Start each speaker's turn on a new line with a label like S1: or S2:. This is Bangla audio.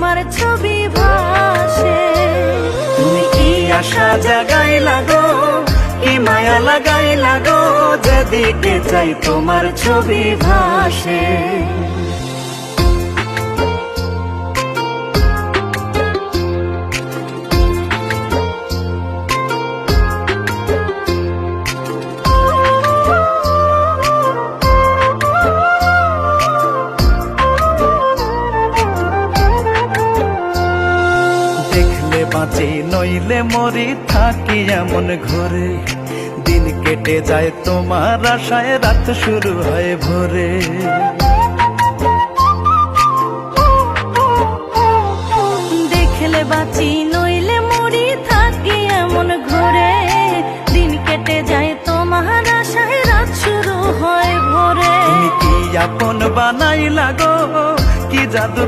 S1: তোমার ছবি ভাসে।
S2: তুমি কি আশা জাগাইলা গো, কি মায়া লাগাইলা গো, যেদিকে চাই তোমার ছবি ভাসে। বাঁচি নইলে মরি, থাকি এমন ঘরে, দিন কেটে যায় তোমার আশায়, রাত শুরু হয় ভোরে।
S1: দেখলে বাঁচি নইলে মরি, থাকি এমন ঘরে, দিন কেটে যায় তোমার আশায়, রাত শুরু হয় ভোরে।
S2: তুমি কি আপন বানাইলা গো, কি জাদু